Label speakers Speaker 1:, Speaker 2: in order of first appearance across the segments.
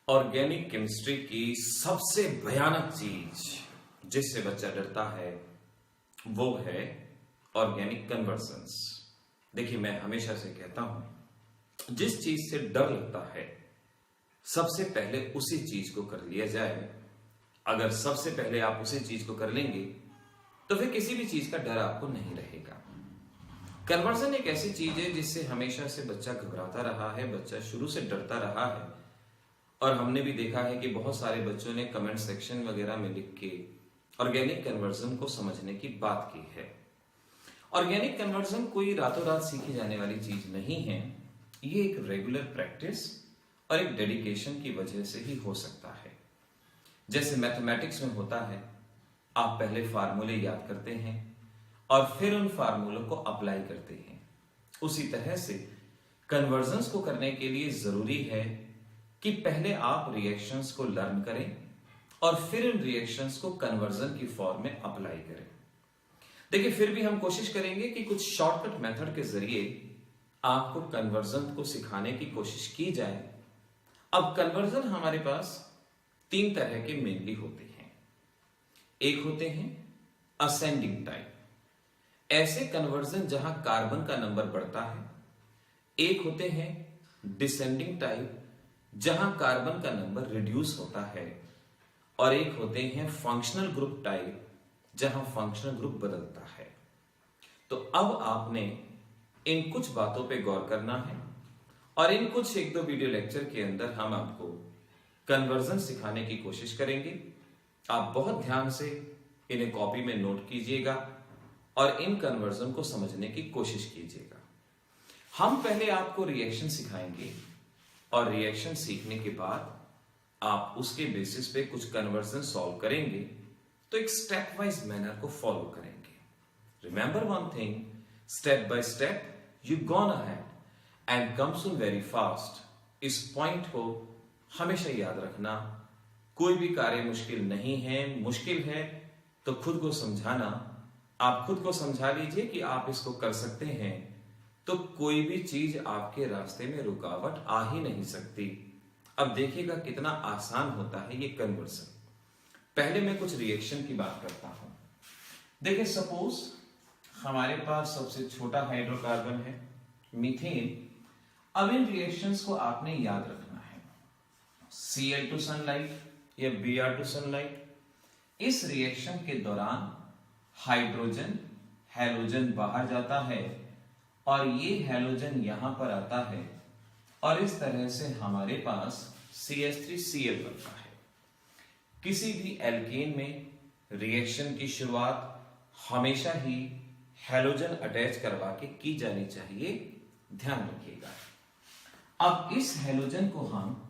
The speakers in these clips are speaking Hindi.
Speaker 1: ऑर्गेनिक केमिस्ट्री की सबसे भयानक चीज जिससे बच्चा डरता है वो है ऑर्गेनिक कन्वर्जन्स। देखिए, मैं हमेशा से कहता हूं जिस चीज से डर लगता है सबसे पहले उसी चीज को कर लिया जाए। अगर सबसे पहले आप उसी चीज को कर लेंगे तो फिर किसी भी चीज का डर आपको नहीं रहेगा। कन्वर्जन एक ऐसी चीज है जिससे हमेशा से बच्चा घबराता रहा है, बच्चा शुरू से डरता रहा है। और हमने भी देखा है कि बहुत सारे बच्चों ने कमेंट सेक्शन वगैरह में लिख के ऑर्गेनिक कन्वर्जन को समझने की बात की है। ऑर्गेनिक कन्वर्जन कोई रातों रात सीखी जाने वाली चीज नहीं है। ये एक रेगुलर प्रैक्टिस और एक डेडिकेशन की वजह से ही हो सकता है। जैसे मैथमेटिक्स में होता है, आप पहले फार्मूले याद करते हैं और फिर उन फार्मूलों को अप्लाई करते हैं। उसी तरह से कन्वर्जन्स को करने के लिए जरूरी है कि पहले आप रिएक्शंस को लर्न करें और फिर उन रिएक्शंस को कन्वर्जन की फॉर्म में अप्लाई करें। देखिए, फिर भी हम कोशिश करेंगे कि कुछ शॉर्टकट मेथड के जरिए आपको कन्वर्जन को सिखाने की कोशिश की जाए। अब कन्वर्जन हमारे पास तीन तरह के मेनली होते हैं। एक होते हैं असेंडिंग टाइप, ऐसे कन्वर्जन जहां कार्बन का नंबर बढ़ता है। एक होते हैं डिसेंडिंग टाइप, जहां कार्बन का नंबर रिड्यूस होता है। और एक होते हैं फंक्शनल ग्रुप टाइप, जहां फंक्शनल ग्रुप बदलता है। तो अब आपने इन कुछ बातों पे गौर करना है और इन कुछ एक दो वीडियो लेक्चर के अंदर हम आपको कन्वर्जन सिखाने की कोशिश करेंगे। आप बहुत ध्यान से इन्हें कॉपी में नोट कीजिएगा और इन कन्वर्जन को समझने की कोशिश कीजिएगा। हम पहले आपको रिएक्शन सिखाएंगे और रिएक्शन सीखने के बाद आप उसके बेसिस पे कुछ कन्वर्जन सॉल्व करेंगे। तो एक स्टेप वाइज मैनर को फॉलो करेंगे। Remember one thing, step by step you gone ahead and come soon very fast. इस पॉइंट को हमेशा याद रखना। कोई भी कार्य मुश्किल नहीं है, मुश्किल है तो खुद को समझाना। आप खुद को समझा लीजिए कि आप इसको कर सकते हैं, तो कोई भी चीज आपके रास्ते में रुकावट आ ही नहीं सकती। अब देखिएगा कितना आसान होता है ये कन्वर्जन। पहले मैं कुछ रिएक्शन की बात करता हूं। देखिए, सपोज हमारे पास सबसे छोटा हाइड्रोकार्बन है मीथेन। अब इन रिएक्शंस को आपने याद रखना है। Cl टू सनलाइट या Br टू सनलाइट। इस रिएक्शन के दौरान हाइड्रोजन हैलोजन बाहर जाता है और ये हैलोजन यहां पर आता है और इस तरह से हमारे पास CH3Cl बनता है। किसी भी एल्केन में रिएक्शन की शुरुआत हमेशा ही हैलोजन अटैच करवा के की जानी चाहिए, ध्यान रखिएगा। अब इस हैलोजन को हम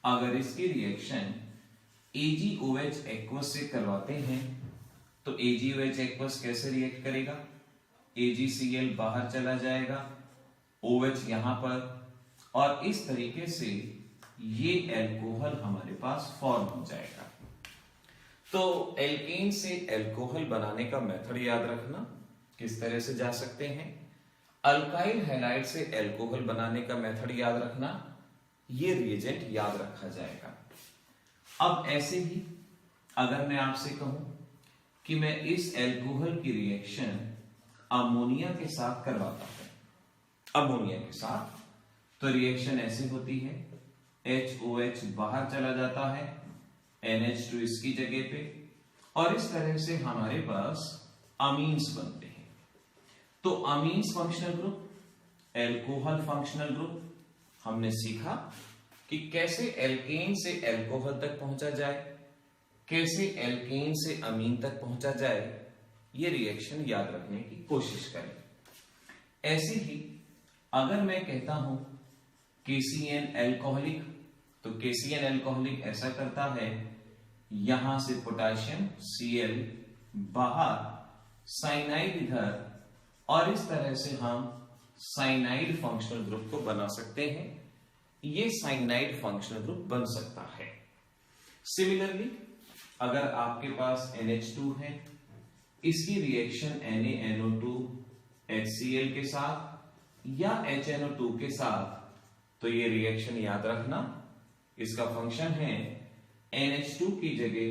Speaker 1: अगर इसकी रिएक्शन AgOH एक्वस से करवाते हैं तो AgOH एक्वस कैसे रिएक्ट करेगा? AgCl बाहर चला जाएगा, OH यहां पर, और इस तरीके से ये एल्कोहल हमारे पास फॉर्म हो जाएगा। तो एल्केन से एल्कोहल बनाने का मेथड याद रखना। किस तरह से जा सकते हैं? अल्काइल हैलाइड से एल्कोहल बनाने का मेथड याद रखना। ये रिएजेंट याद रखा जाएगा। अब ऐसे ही अगर मैं आपसे कहूं कि मैं इस एल्कोहल की रिएक्शन अमोनिया के साथ करवाता हूं, अमोनिया के साथ, तो रिएक्शन ऐसी होती है, HOH बाहर चला जाता है, NH2 इसकी जगह पे, और इस तरह से हमारे पास अमीन्स बनते हैं। तो amines functional group, alcohol functional group, हमने सीखा कि कैसे एल्केन से एल्कोहल तक पहुंचा जाए, कैसे एल्केन से अमीन तक पहुंचा जाए। ये रिएक्शन याद रखने की कोशिश करें। ऐसे ही अगर मैं कहता हूं KCN एल्कोहलिक, तो KCN एल्कोहलिक ऐसा करता है, यहां से पोटेशियम Cl बाहर, साइनाइड इधर, और इस तरह से हम साइनाइड फंक्शनल ग्रुप को बना सकते हैं। ये साइनाइड फंक्शनल ग्रुप बन सकता है। सिमिलरली अगर आपके पास NH2 है, इसकी रिएक्शन NaNO2 HCl के साथ या HNO2 के साथ, तो ये रिएक्शन याद रखना, इसका फंक्शन है NH2 की जगह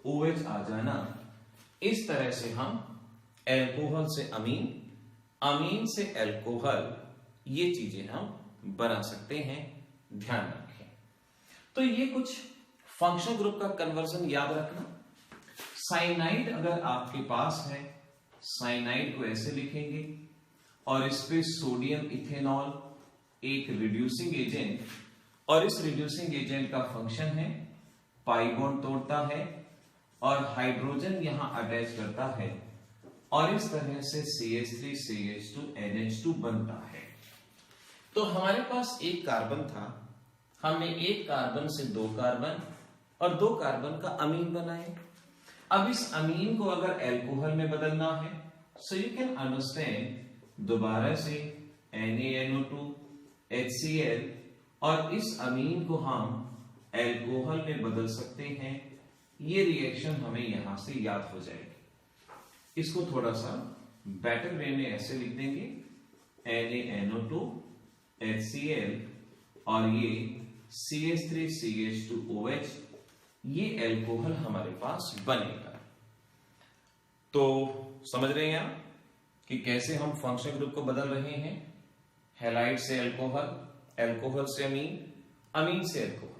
Speaker 1: OH आ जाना। इस तरह से हम एल्कोहल से अमीन, अमीन से एल्कोहल, ये चीजें हम बना सकते हैं, ध्यान रखें। तो ये कुछ फंक्शनल ग्रुप का कन्वर्जन याद रखना। साइनाइड अगर आपके पास है, साइनाइड को ऐसे लिखेंगे और इस पे सोडियम इथेनॉल एक रिड्यूसिंग एजेंट, और इस रिड्यूसिंग एजेंट का फंक्शन है पाई बॉन्ड तोड़ता है और हाइड्रोजन यहां अटैच करता है और इस तरह से CH3 CH2 NH2 बनता है। तो हमारे पास एक कार्बन था, हमने एक कार्बन से दो कार्बन और दो कार्बन का अमीन बनाए। अब इस अमीन को अगर एल्कोहल में बदलना है, सो यू कैन अंडरस्टैंड, दोबारा से NaNO2 HCl, और इस अमीन को हम एल्कोहल में बदल सकते हैं। ये रिएक्शन हमें यहां से याद हो जाएगी। इसको थोड़ा सा बेटर वे में ऐसे लिख देंगे, NaNO2 HCl और ये CH3 CH2OH, ये एल्कोहल हमारे पास बनेगा। तो समझ रहे हैं आप कि कैसे हम फंक्शनल ग्रुप को बदल रहे हैं, हैलाइड से एल्कोहल, एल्कोहल से अमीन, अमीन से एल्कोहल।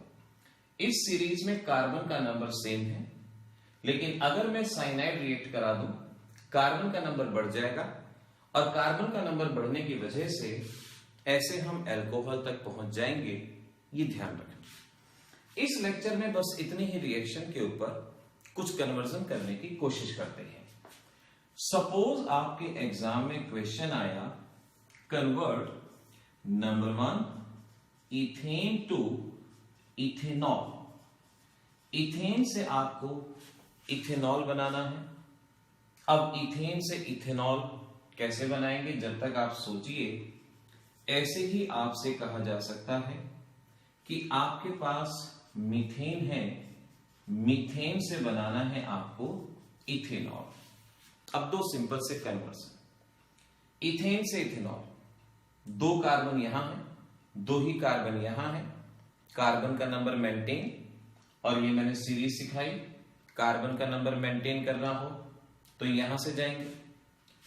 Speaker 1: इस सीरीज में कार्बन का नंबर सेम है, लेकिन अगर मैं साइनाइड रिएक्ट करा दूं, कार्बन का नंबर बढ़ जाएगा और कार्बन का नंबर बढ़ने की वजह से ऐसे हम एल्कोहल तक पहुंच जाएंगे, ये ध्यान रखना। इस लेक्चर में बस इतने ही रिएक्शन के ऊपर कुछ कन्वर्जन करने की कोशिश करते हैं। सपोज आपके एग्जाम में क्वेश्चन आया, convert number 1 ethane to ethanol. Ethane से आपको इथेनॉल बनाना है। अब इथेन से इथेनॉल कैसे बनाएंगे, जब तक आप सोचिए, ऐसे ही आपसे कहा जा सकता है कि आपके पास मीथेन है, मीथेन से बनाना है आपको इथेनॉल। अब दो सिंपल से कन्वर्जन, इथेन से इथेनॉल, दो कार्बन यहां है, दो ही कार्बन यहां है, कार्बन का नंबर मेंटेन, और ये मैंने सीरीज सिखाई, कार्बन का नंबर मेंटेन करना हो तो यहां से जाएंगे,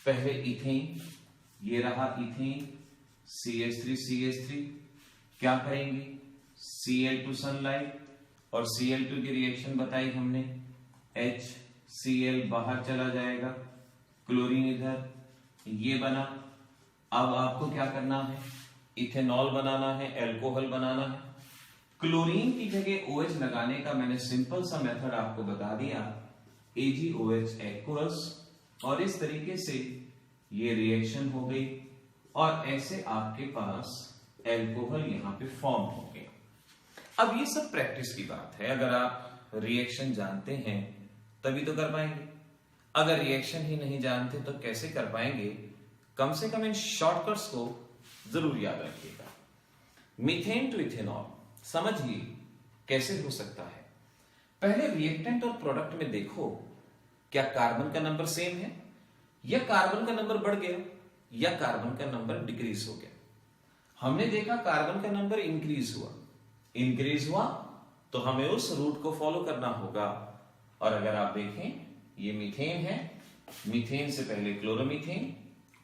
Speaker 1: पहले इथेन, ये रहा इथेन, CH3 CH3, क्या करेंगे, Cl2 सनलाइट, और Cl2 की रिएक्शन बताई हमने, HCl बाहर चला जाएगा, क्लोरीन इधर, ये बना। अब आपको क्या करना है, इथेनॉल बनाना है, एल्कोहल बनाना है। क्लोरीन की जगह OH लगाने का मैंने सिंपल सा मेथड आपको बता दिया, AgOH एक्वस, और इस तरीके से ये रिएक्शन हो गई और ऐसे आपके पास एल्कोहल यहां पे फॉर्म हो गया। अब ये सब प्रैक्टिस की बात है, अगर आप रिएक्शन जानते हैं तभी तो कर पाएंगे, अगर रिएक्शन ही नहीं जानते तो कैसे कर पाएंगे। कम से कम इन शॉर्टकट्स को जरूर याद रखिएगा। मीथेन टू इथेनॉल समझिए कैसे हो सकता है। पहले रिएक्टेंट और प्रोडक्ट में देखो, क्या कार्बन का नंबर सेम है, या कार्बन का नंबर बढ़ गया, या कार्बन का नंबर डिक्रीज हो गया। हमने देखा कार्बन का नंबर इंक्रीज हुआ तो हमें उस रूट को फॉलो करना होगा। और अगर आप देखें, ये मीथेन है, मीथेन से पहले क्लोरोमीथेन,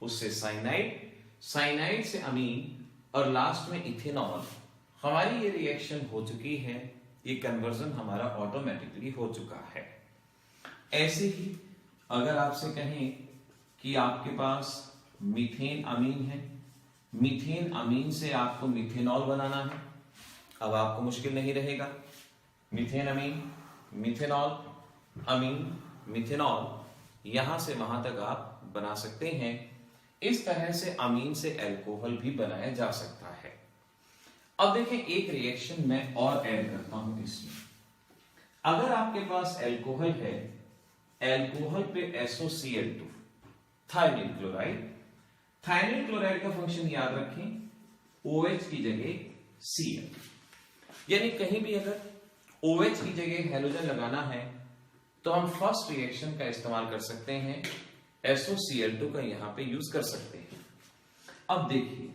Speaker 1: उससे साइनाइड, साइनाइड से अमीन, और लास्ट में इथेनॉल। हमारी ये रिएक्शन हो चुकी है, ये कन्वर्जन हमारा ऑटोमेटिकली हो चुका है। ऐसे ही अगर आपसे कहें कि आपके पास मीथेन अमीन है, मीथेन अमीन से आपको मिथेनॉल बनाना है, अब आपको मुश्किल नहीं रहेगा। मीथेन अमीन, मिथेनॉल, अमीन, मिथेनॉल, यहां से वहां तक आप बना सकते हैं। इस तरह से अमीन से एल्कोहल भी बनाया जा सकता है। अब देखें, एक रिएक्शन मैं और ऐड करता हूं इसमें। अगर आपके पास एल्कोहल है, एल्कोहल पे SOCl2, थायनिल क्लोराइड, थायनिल क्लोराइड का फंक्शन याद रखें, OH की जगह Cl, यानी कहीं भी अगर OH की जगह हैलोजन लगाना है तो हम फर्स्ट रिएक्शन का इस्तेमाल कर सकते हैं, SOCl2 का यहां पे यूज कर सकते हैं। अब देखिए,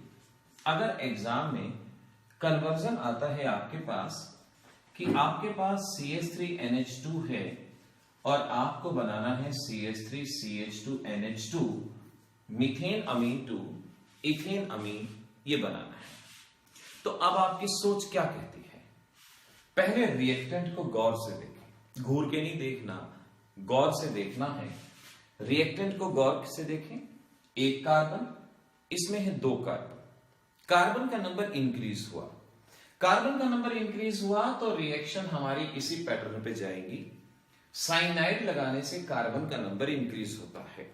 Speaker 1: अगर एग्जाम में कन्वर्जन आता है आपके पास कि आपके पास CH3NH2 है और आपको बनाना है CH3CH2NH2 methane amine to ethane amine, ये बनाना है। तो अब आपकी सोच क्या कहती है? पहले रिएक्टेंट को गौर से देखें, घूर के नहीं देखना, गौर से देखना है। रिएक्टेंट को गौर से देखें, एक कार्बन, इसमें है 2 कार्बन, कार्बन का नंबर इंक्रीज हुआ, कार्बन का नंबर इंक्रीज हुआ तो रिएक्शन हमारी इसी पैटर्न पे जाएगी। साइनाइड लगाने से कार्बन का नंबर इंक्रीज होता है,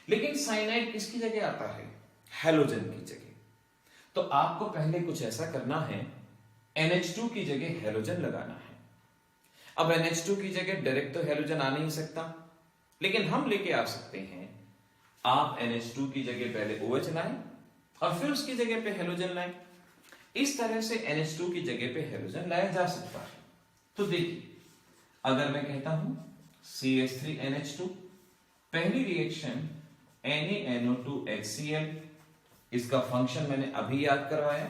Speaker 1: लेकिन साइनाइड किसकी जगह आता है? हैलोजन की जगह। तो आपको पहले कुछ ऐसा करना है, NH2 की जगह हैलोजन लगाना है। अब NH2 की जगह डायरेक्ट तो हैलोजन आ नहीं सकता, लेकिन हम लेके आ सकते हैं। आप NH2 की जगह पहले OH लाएं और फिर उसकी जगह पे हैलोजन लाएं। इस तरह से NH2 की जगह पे हैलोजन लाया जा सकता है। तो देखिए, अगर मैं कहता हूं CH3NH2, पहली रिएक्शन NaNO2HCl, इसका फंक्शन मैंने अभी याद करवाया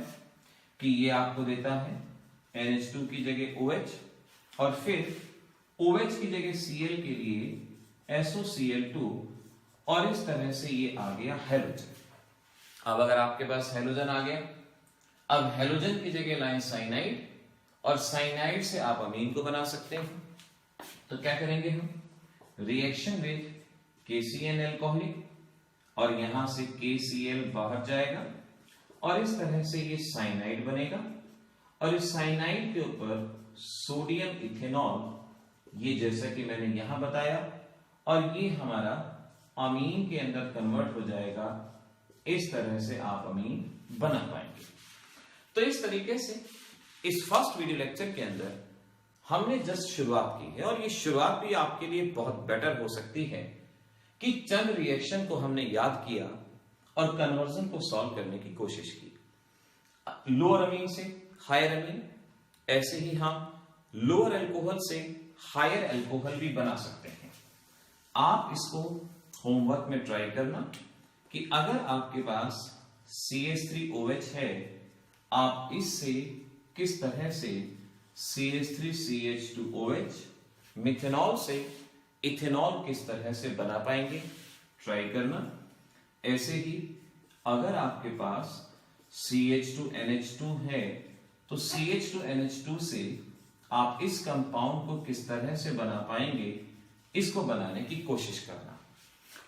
Speaker 1: कि ये आपको देता है NH2 की जगह OH और फिर OH की जगह Cl के लिए SOCl2, और इस तरह से ये आ गया हैलोजन। अब अगर आपके पास हैलोजन आ गया, अब हैलोजन की जगह लाएं साइनाइड, और साइनाइड से आप अमीन को बना सकते हैं। तो क्या करेंगे हम? रिएक्शन विद KCN एल्कोहलिक, और यहां से KCl बाहर जाएगा और इस तरह से ये साइनाइड बनेगा, और इस साइनाइड के ऊपर सोडियम इथेनॉल, ये जैसा कि मैंने यहां बताया, और ये हमारा अमीन के अंदर कन्वर्ट हो जाएगा। इस तरह से आप अमीन बना पाएंगे। तो इस तरीके से इस फर्स्ट वीडियो लेक्चर के अंदर हमने जस्ट शुरुआत की है, और ये शुरुआत भी आपके लिए बहुत बेटर हो सकती है कि चंद रिएक्शन को हमने याद किया और कन्वर्जन को सॉल्व करने की कोशिश की। लोअर अमीन से हायर अमीन, ऐसे ही हम लोअर अल्कोहल से हायर अल्कोहल भी बना सकते हैं। आप इसको होमवर्क में ट्राई करना कि अगर आपके पास CH3OH है, आप इससे किस तरह से CH3CH2OH, मिथेनॉल से इथेनॉल किस तरह से बना पाएंगे, ट्राई करना। ऐसे ही अगर आपके पास CH2NH2 है, तो CH2NH2 से आप इस कंपाउंड को किस तरह से बना पाएंगे, इसको बनाने की कोशिश करना।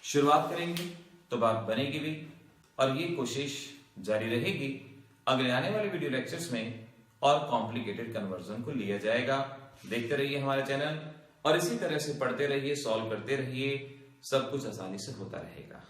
Speaker 1: शुरुआत करेंगे तो बात बनेगी भी, और ये कोशिश जारी रहेगी। अगले आने वाले वीडियो लेक्चर्स में और कॉम्प्लिकेटेड कन्वर्जन को लिया जाएगा। देखते रहिए हमारे चैनल, और इसी तरह से पढ़ते रहिए, सॉल्व करते रहिए, सब कुछ आसानी से होता रहेगा।